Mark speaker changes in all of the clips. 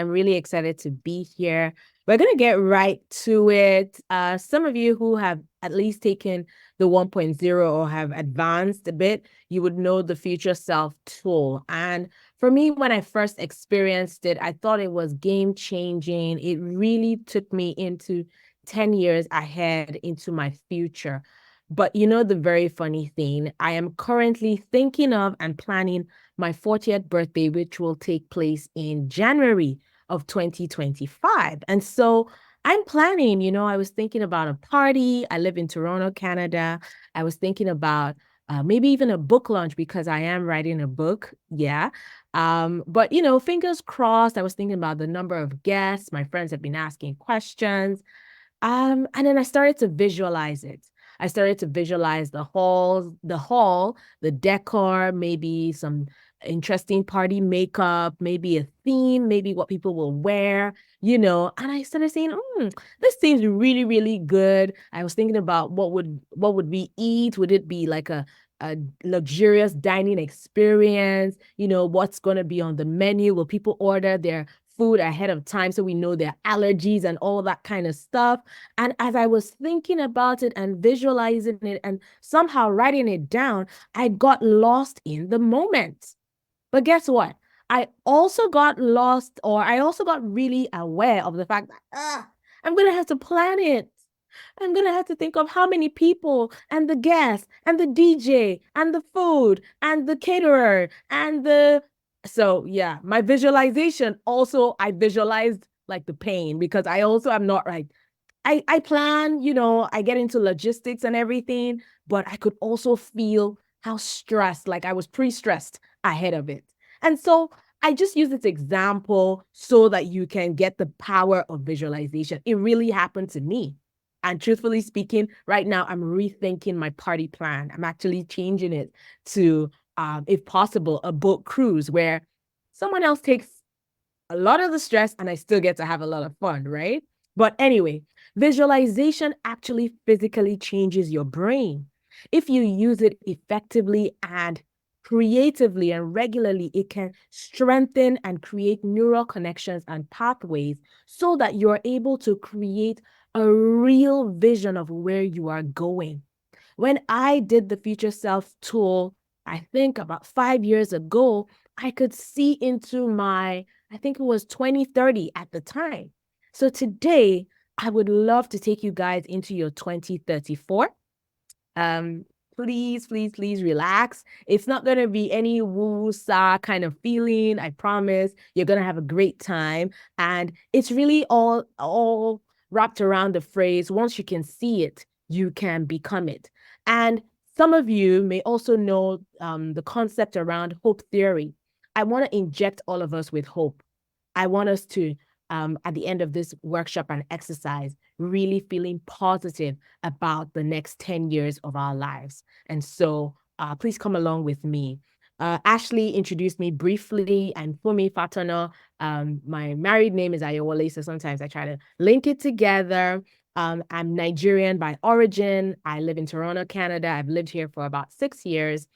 Speaker 1: I'm really excited to be here. We're going to get right to it. Some of you who have at least taken the 1.0 or have advanced a bit, you would know the Future Self tool. And for me, when I first experienced it, I thought it was game changing. It really took me into 10 years ahead into my future. But you know, the very funny thing, I am currently thinking of and planning my 40th birthday, which will take place in January of 2025. And so I'm planning, I was thinking about a party. I live in Toronto, Canada. I was thinking about maybe even a book launch because I am writing a book. Yeah. But, fingers crossed. I was thinking about the number of guests. My friends have been asking questions. And then I started to visualize it. I started to visualize the decor, maybe some interesting party makeup, maybe a theme, maybe what people will wear, and I started saying, this seems really, really good. I was thinking about what would we eat? Would it be like a luxurious dining experience? What's going to be on the menu? Will people order their food ahead of time so we know their allergies and all that kind of stuff? And as I was thinking about it and visualizing it and somehow writing it down, I got lost in the moment. But guess what? I also got lost, or I also got really aware of the fact that I'm going to have to plan it. I'm going to have to think of how many people and the guests and the DJ and the food and the caterer and so yeah, my visualization also, I visualized like the pain because I also am not right. I plan, I get into logistics and everything, but I could also feel how stressed, like I was pre-stressed ahead of it. And so I just use this example so that you can get the power of visualization. It really happened to me. And truthfully speaking, right now I'm rethinking my party plan. I'm actually changing it to, if possible, a boat cruise where someone else takes a lot of the stress and I still get to have a lot of fun, right? But anyway, visualization actually physically changes your brain. If you use it effectively and creatively and regularly, it can strengthen and create neural connections and pathways so that you're able to create a real vision of where you are going. When I did the Future Self tool, I think about 5 years ago, I could see into I think it was 2030 at the time. So today, I would love to take you guys into your 2034. Please, please, please relax. It's not going to be any woo-saw kind of feeling. I promise you're going to have a great time. And it's really all wrapped around the phrase, once you can see it, you can become it. And some of you may also know the concept around hope theory. I want to inject all of us with hope. I want us to, at the end of this workshop and exercise, really feeling positive about the next 10 years of our lives. And so please come along with me. Ashley introduced me briefly, and Funmi Fatona. My married name is Ayowole, so sometimes I try to link it together. I'm Nigerian by origin. I live in Toronto, Canada. I've lived here for about 6 years.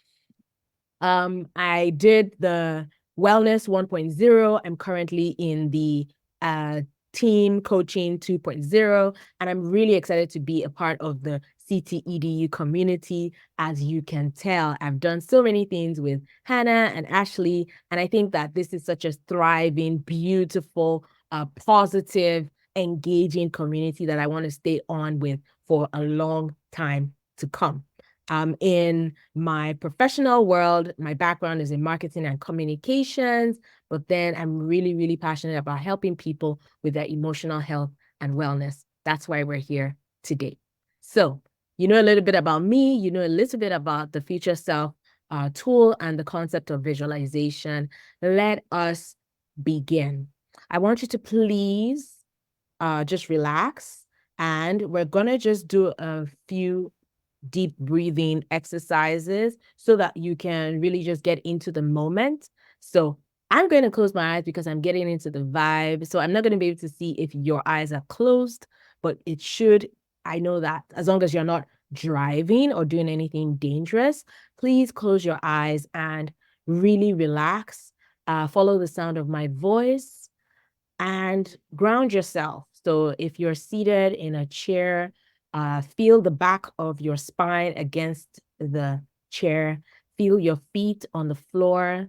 Speaker 1: I did the Wellness 1.0. I'm currently in the Team Coaching 2.0, and I'm really excited to be a part of the CT EDU community. As you can tell, I've done so many things with Hannah and Ashley, and I think that this is such a thriving, beautiful, positive, engaging community that I want to stay on with for a long time to come. In my professional world, my background is in marketing and communications, but then I'm really, really passionate about helping people with their emotional health and wellness. That's why we're here today. So, you know a little bit about me, you know a little bit about the Future Self tool and the concept of visualization. Let us begin. I want you to please just relax, and we're going to just do a few deep breathing exercises so that you can really just get into the moment. So I'm going to close my eyes because I'm getting into the vibe. So I'm not going to be able to see if your eyes are closed, but it should. I know that as long as you're not driving or doing anything dangerous, please close your eyes and really relax. Follow the sound of my voice. and ground yourself. So if you're seated in a chair, feel the back of your spine against the chair. Feel your feet on the floor.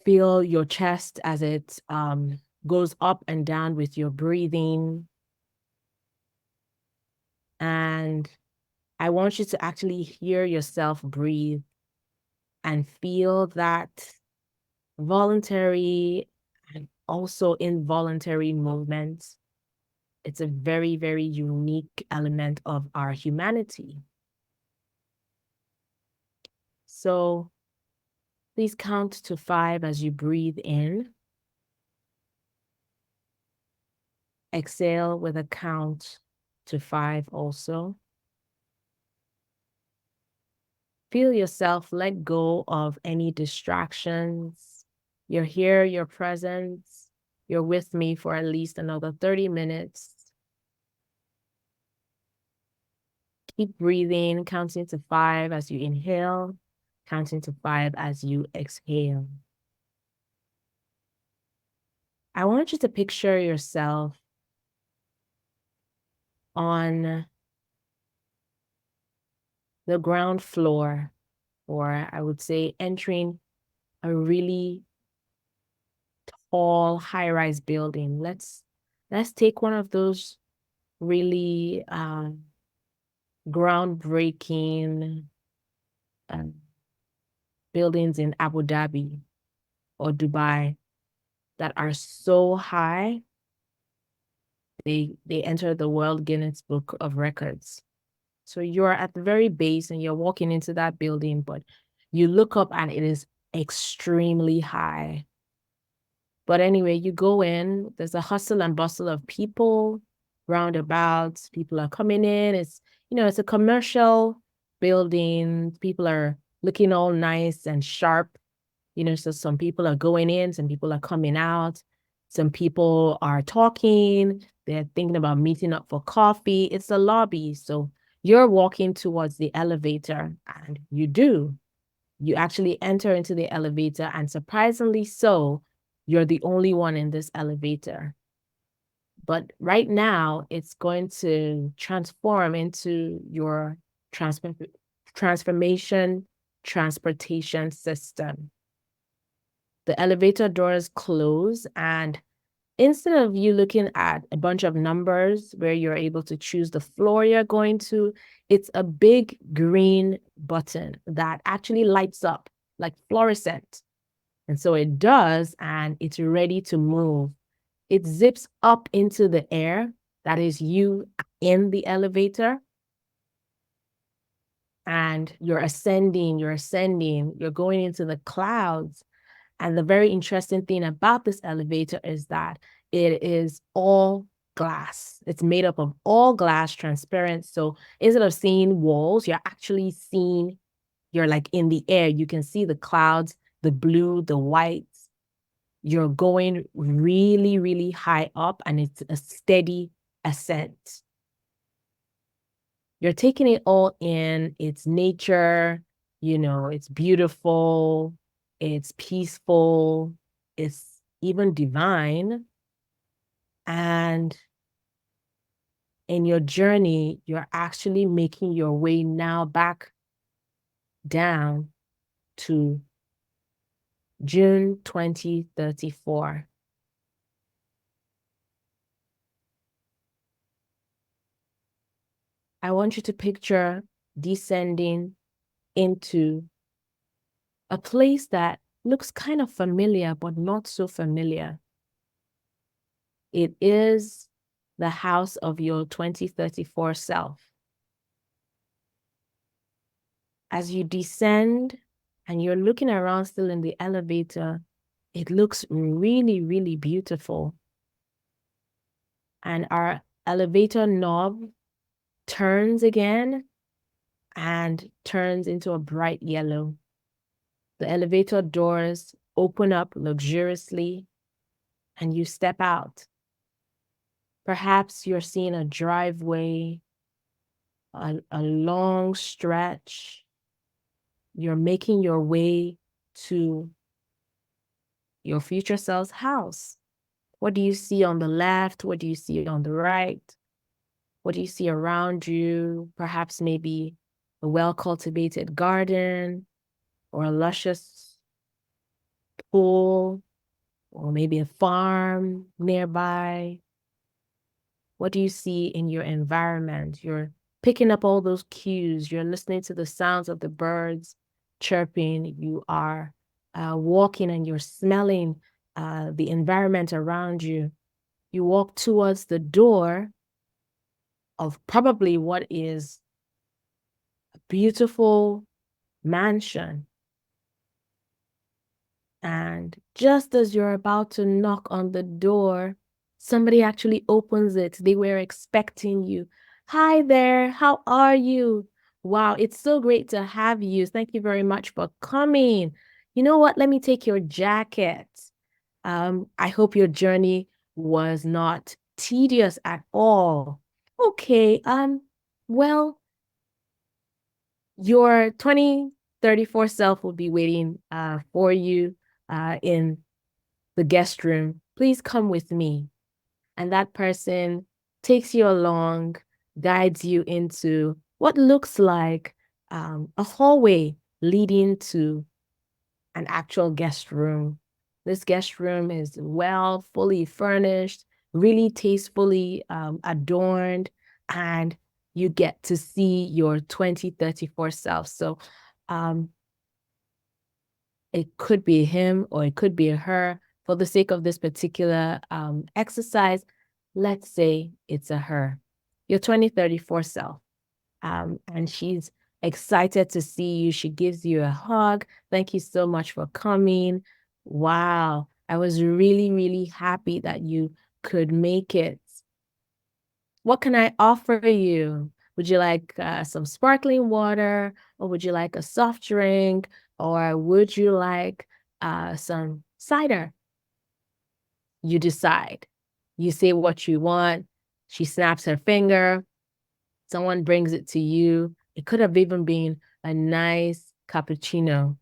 Speaker 1: Feel your chest as it goes up and down with your breathing. And I want you to actually hear yourself breathe and feel that voluntary and also involuntary movement. It's a very, very unique element of our humanity. So please count to 5 as you breathe in. Exhale with a count to 5 also. Feel yourself let go of any distractions. You're here, you're present, you're with me for at least another 30 minutes. Keep breathing, counting to 5 as you inhale, counting to 5 as you exhale. I want you to picture yourself on the ground floor, or I would say entering a really tall high-rise building. Let's take one of those really groundbreaking buildings in Abu Dhabi or Dubai that are so high, they enter the World Guinness Book of Records. So you're at the very base and you're walking into that building, but you look up and it is extremely high. But anyway, you go in, there's a hustle and bustle of people, roundabouts, people are coming in. It's a commercial building. People are looking all nice and sharp. So some people are going in, some people are coming out. Some people are talking. They're thinking about meeting up for coffee. It's a lobby. So you're walking towards the elevator and you actually enter into the elevator, and surprisingly so, you're the only one in this elevator. But right now, it's going to transform into your transformation transportation system. The elevator doors close, and instead of you looking at a bunch of numbers where you're able to choose the floor you're going to, it's a big green button that actually lights up like fluorescent. And so it does, and it's ready to move. It zips up into the air. That is you in the elevator. And you're ascending, you're going into the clouds. And the very interesting thing about this elevator is that it is all glass. It's made up of all glass, transparent. So instead of seeing walls, you're like in the air. You can see the clouds, the blue, the whites. You're going really, really high up, and it's a steady ascent. You're taking it all in. It's nature, it's beautiful, it's peaceful, it's even divine. And in your journey, you're actually making your way now back down to June 2034. I want you to picture descending into a place that looks kind of familiar, but not so familiar. It is the house of your 2034 self. As you descend and you're looking around still in the elevator, it looks really, really beautiful. And our elevator knob turns again and turns into a bright yellow. The elevator doors open up luxuriously and you step out. Perhaps you're seeing a driveway, a long stretch. You're making your way to your future self's house. What do you see on the left? What do you see on the right? What do you see around you? Perhaps maybe a well-cultivated garden or a luscious pool or maybe a farm nearby. What do you see in your environment? You're picking up all those cues. You're listening to the sounds of the birds chirping. You are walking and you're smelling the environment around you. You walk towards the door of probably what is a beautiful mansion. And just as you're about to knock on the door, somebody actually opens it. They were expecting you. Hi there, how are you? Wow, it's so great to have you. Thank you very much for coming. You know what? Let me take your jacket. I hope your journey was not tedious at all. Okay, well, your 2034 self will be waiting for you in the guest room. Please come with me. And that person takes you along, guides you into what looks like a hallway leading to an actual guest room. This guest room is well, fully furnished, really tastefully adorned, and you get to see your 2034 self. So it could be him or it could be her. For the sake of this particular exercise, let's say it's a her, your 2034 self. And she's excited to see you. She gives you a hug. Thank you so much for coming. Wow. I was really, really happy that you could make it. What can I offer you? Would you like some sparkling water, or would you like a soft drink, or would you like some cider? You decide. You say what you want. She snaps her finger. Someone brings it to you. It could have even been a nice cappuccino.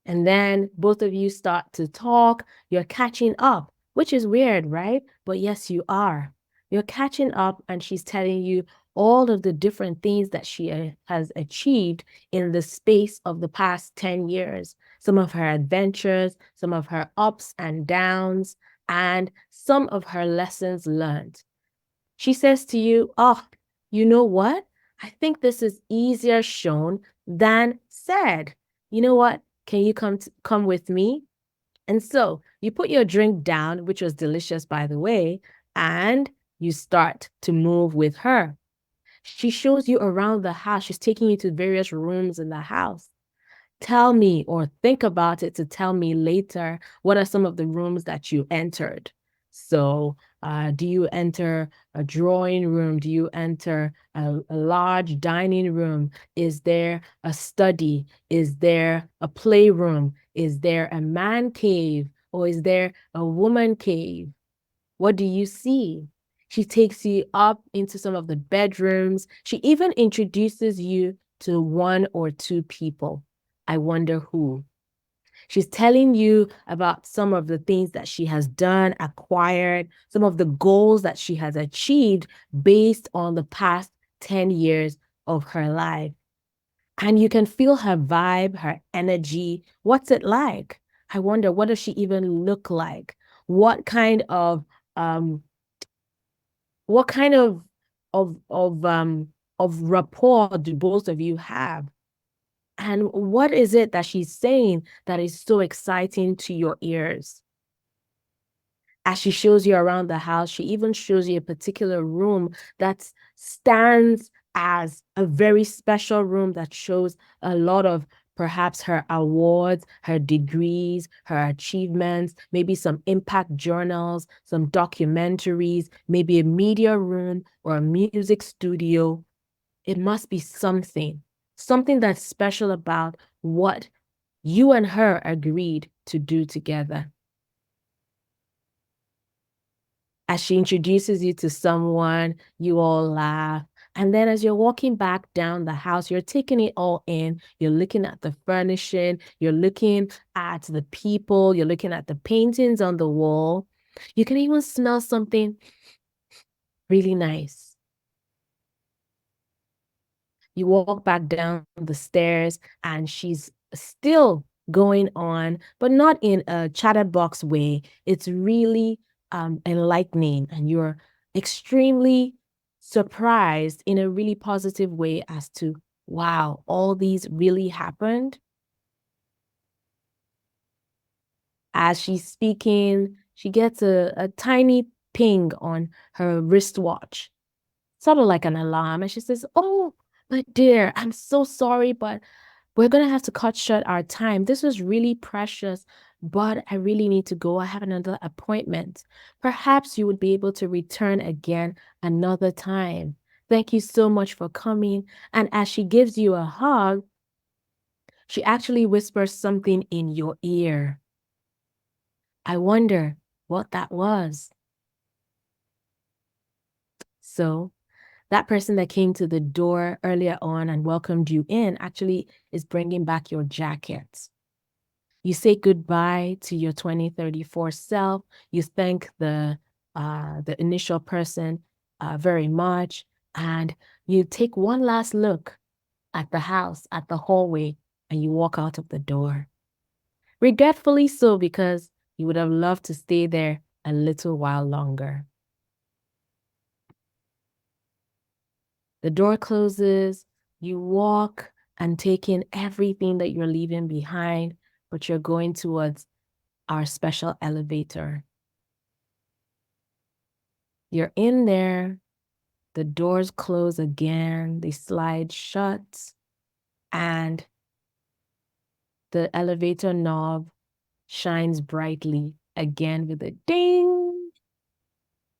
Speaker 1: And then both of you start to talk. You're catching up, which is weird, right? But yes, you are. You're catching up, and she's telling you all of the different things that she has achieved in the space of the past 10 years. Some of her adventures, some of her ups and downs, and some of her lessons learned. She says to you, oh, you know what? I think this is easier shown than said. You know what? Can you come with me? And so you put your drink down, which was delicious, by the way, and you start to move with her. She shows you around the house. She's taking you to various rooms in the house. Tell me, or think about it to tell me later, what are some of the rooms that you entered? So do you enter a drawing room? Do you enter a large dining room? Is there a study? Is there a playroom? Is there a man cave? Or is there a woman cave? What do you see? She takes you up into some of the bedrooms. She even introduces you to one or two people. I wonder who. She's telling you about some of the things that she has done, acquired, some of the goals that she has achieved based on the past 10 years of her life. And you can feel her vibe, her energy. What's it like? I wonder, what does she even look like? What kind of um what kind of rapport do both of you have? And what is it that she's saying that is so exciting to your ears? As she shows you around the house, she even shows you a particular room that stands as a very special room that shows a lot of perhaps her awards, her degrees, her achievements, maybe some impact journals, some documentaries, maybe a media room or a music studio. It must be something that's special about what you and her agreed to do together. As she introduces you to someone, you all laugh And then as you're walking back down the house, you're taking it all in. You're looking at the furnishing, you're looking at the people, you're looking at the paintings on the wall. You can even smell something really nice. You walk back down the stairs and she's still going on, but not in a chatterbox way. It's really enlightening, and you're extremely surprised in a really positive way as to, wow, all these really happened. As she's speaking, she gets a tiny ping on her wristwatch, sort of like an alarm. And she says, "Oh, my dear, I'm so sorry, but we're going to have to cut short our time. This was really precious, but I really need to go. I have another appointment. Perhaps you would be able to return again another time. Thank you so much for coming." And as she gives you a hug, she actually whispers something in your ear. I wonder what that was. So that person that came to the door earlier on and welcomed you in actually is bringing back your jacket. You say goodbye to your 2034 self. You thank the initial person very much, and you take one last look at the house, at the hallway, and you walk out of the door. Regretfully so, because you would have loved to stay there a little while longer. The door closes, you walk and take in everything that you're leaving behind, but you're going towards our special elevator. You're in there, the doors close again, they slide shut, and the elevator knob shines brightly again with a ding.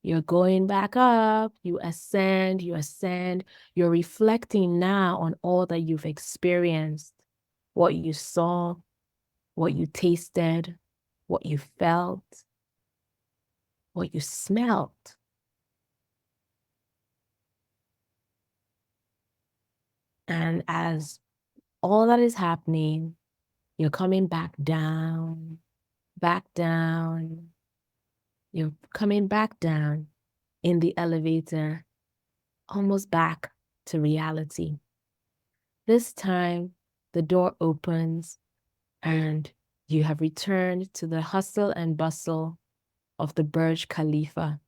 Speaker 1: You're going back up, you ascend, you're reflecting now on all that you've experienced, what you saw, what you tasted, what you felt, what you smelt. And as all that is happening, you're coming back down, back down. You're coming back down in the elevator, almost back to reality. This time, the door opens and you have returned to the hustle and bustle of the Burj Khalifa,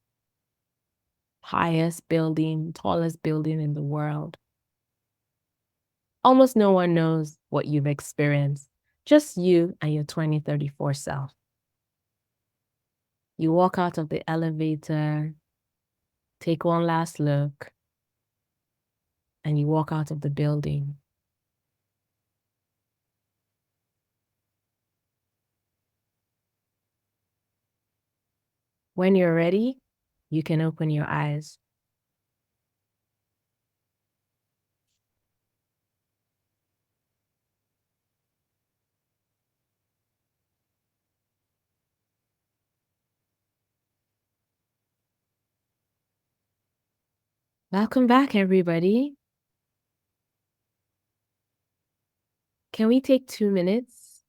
Speaker 1: highest building, tallest building in the world. Almost no one knows what you've experienced, just you and your 2034 self. You walk out of the elevator, take one last look, and you walk out of the building. When you're ready, you can open your eyes. Welcome back, everybody. Can we take 2 minutes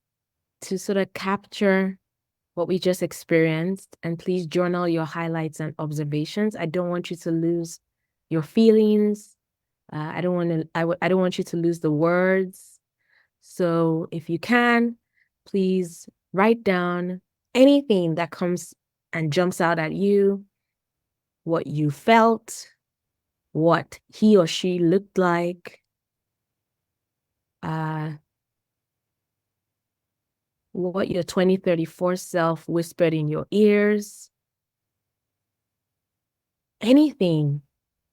Speaker 1: to sort of capture what we just experienced? And please journal your highlights and observations. I don't want you to lose your feelings. I don't want you to lose the words. So if you can, please write down anything that comes and jumps out at you, what you felt, what he or she looked like, what your 2034 self whispered in your ears, anything,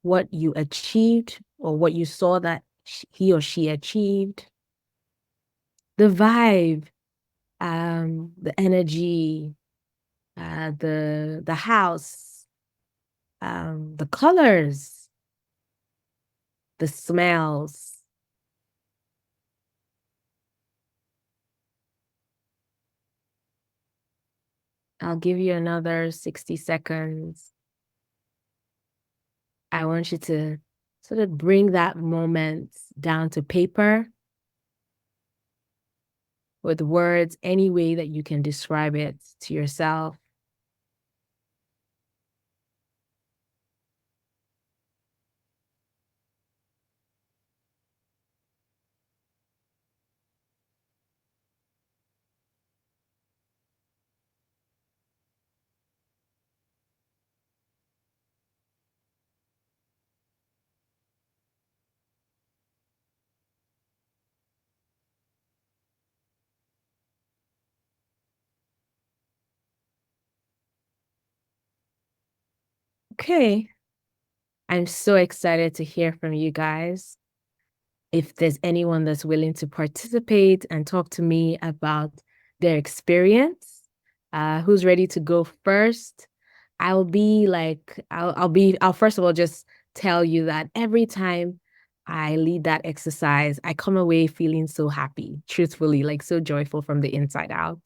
Speaker 1: what you achieved or what you saw that he or she achieved, the vibe, the energy, the house, the colors, the smells. I'll give you another 60 seconds. I want you to sort of bring that moment down to paper with words, any way that you can describe it to yourself. Okay. I'm so excited to hear from you guys. If there's anyone that's willing to participate and talk to me about their experience, who's ready to go first? I'll first of all just tell you that every time I lead that exercise, I come away feeling so happy, truthfully, like so joyful from the inside out,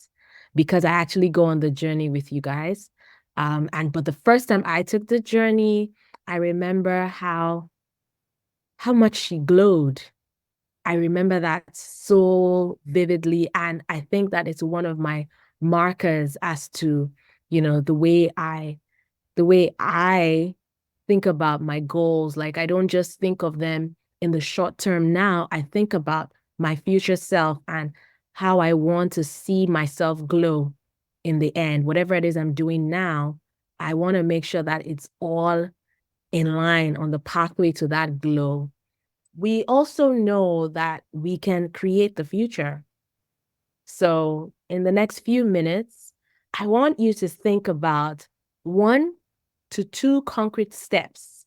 Speaker 1: because I actually go on the journey with you guys. But the first time I took the journey, I remember how much she glowed. I remember that so vividly. And I think that it's one of my markers as to, the way I think about my goals. Like, I don't just think of them in the short term now. I think about my future self and how I want to see myself glow in the end. Whatever it is I'm doing now, I want to make sure that it's all in line on the pathway to that glow. We also know that we can create the future. So, in the next few minutes, I want you to think about 1 to 2 concrete steps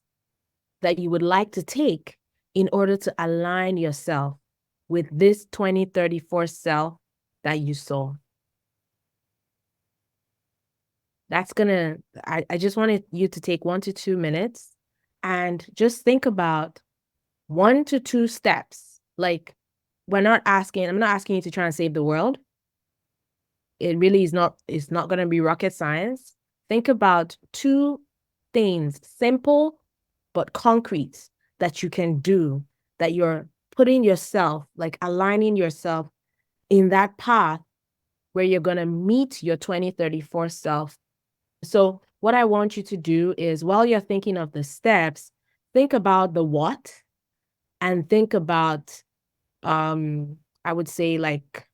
Speaker 1: that you would like to take in order to align yourself with this 2034 self that you saw. I just wanted you to take 1 to 2 minutes and just think about 1 to 2 steps. Like, I'm not asking you to try and save the world. It really is not, it's not going to be rocket science. Think about 2 things, simple but concrete, that you can do, that you're putting yourself, like aligning yourself in that path where you're going to meet your 2034 self. So what I want you to do is, while you're thinking of the steps, think about the what, and think about, I would say, like,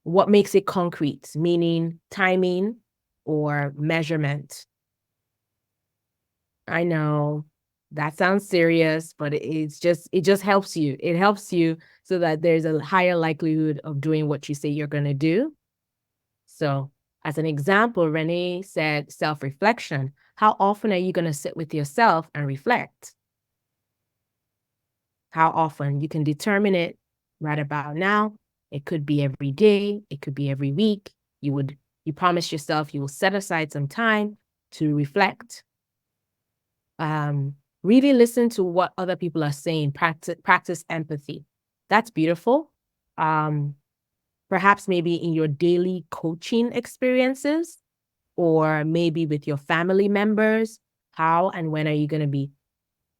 Speaker 1: what makes it concrete, meaning timing or measurement. I know that sounds serious, but it just helps you. It helps you so that there's a higher likelihood of doing what you say you're going to do. So, as an example, Renee said self-reflection. How often are you going to sit with yourself and reflect? How often? You can determine it right about now. It could be every day. It could be every week. You promise yourself you will set aside some time to reflect. Really listen to what other people are saying. Practice empathy. That's beautiful. Perhaps maybe in your daily coaching experiences, or maybe with your family members. How and when are you going to be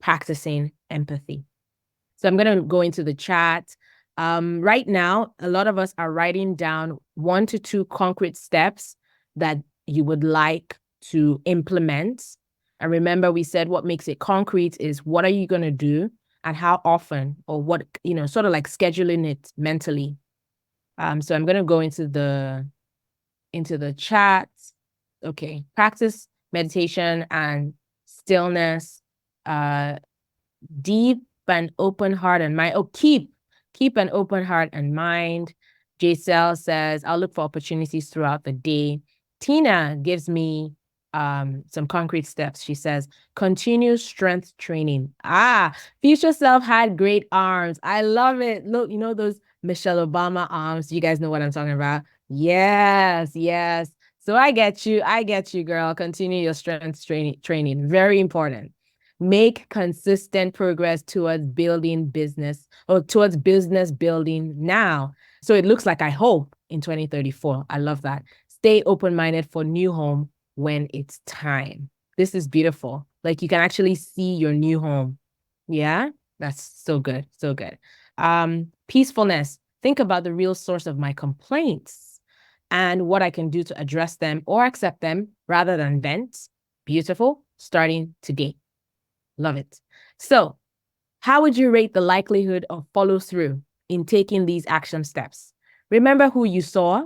Speaker 1: practicing empathy? So I'm going to go into the chat. Right now, a lot of us are writing down 1 to 2 concrete steps that you would like to implement. And remember, we said what makes it concrete is what are you going to do and how often, or what, sort of like scheduling it mentally. So I'm going to go into the chat. Okay. Practice meditation and stillness, deep an open heart and mind. Oh, keep an open heart and mind. J-Cell says, I'll look for opportunities throughout the day. Tina gives me some concrete steps. She says, continue strength training. Future self had great arms. I love it. Look, those Michelle Obama arms. You guys know what I'm talking about. Yes, yes. So I get you, girl. Continue your strength training. Very important. Make consistent progress towards building business, or towards business building now. So it looks like I hope in 2034. I love that. Stay open-minded for new home when it's time. This is beautiful. Like, you can actually see your new home Yeah, that's so good. So good. Peacefulness. Think about the real source of my complaints and what I can do to address them or accept them rather than vent. Beautiful. Starting today. Love it. So, how would you rate the likelihood of follow through in taking these action steps? Remember who you saw.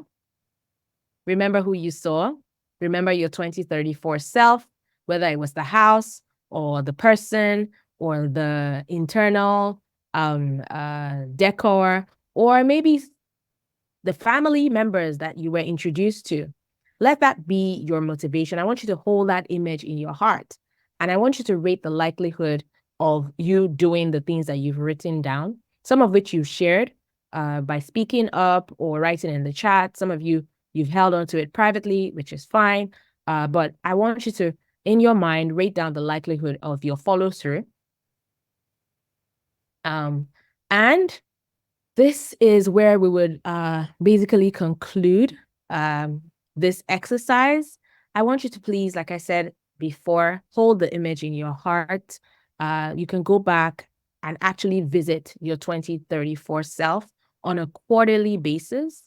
Speaker 1: Remember who you saw. Remember your 2034 self, whether it was the house or the person or the internal decor, or maybe the family members that you were introduced to. Let that be your motivation. I want you to hold that image in your heart. And I want you to rate the likelihood of you doing the things that you've written down, some of which you've shared by speaking up or writing in the chat. Some of you've held on to it privately, which is fine. But I want you to, in your mind, rate down the likelihood of your follow through. And this is where we would basically conclude this exercise. I want you to please, like I said before, hold the image in your heart. You can go back and actually visit your 2034 self on a quarterly basis.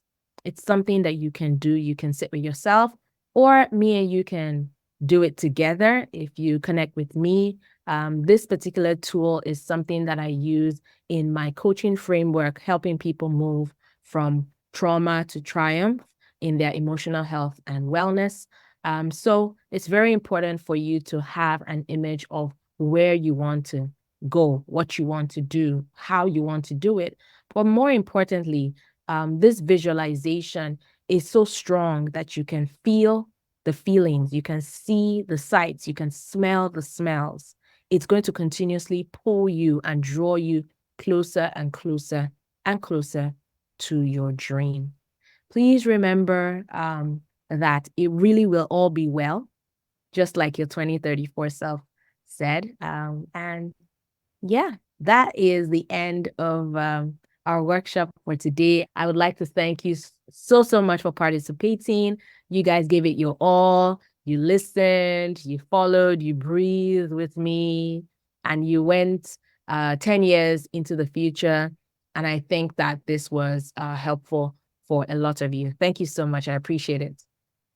Speaker 1: It's something that you can do. You can sit with yourself, or me and you can do it together if you connect with me. This particular tool is something that I use in my coaching framework, helping people move from trauma to triumph in their emotional health and wellness. So it's very important for you to have an image of where you want to go, what you want to do, how you want to do it. But more importantly, this visualization is so strong that you can feel the feelings, you can see the sights, you can smell the smells. It's going to continuously pull you and draw you closer and closer and closer to your dream. Please remember that it really will all be well, just like your 2034 self said. And yeah, that is the end of our workshop for today. I would like to thank you so much for participating. You guys gave it your all. You listened, you followed, you breathed with me, and you went 10 years into the future. And I think that this was helpful for a lot of you. Thank you so much. I appreciate it.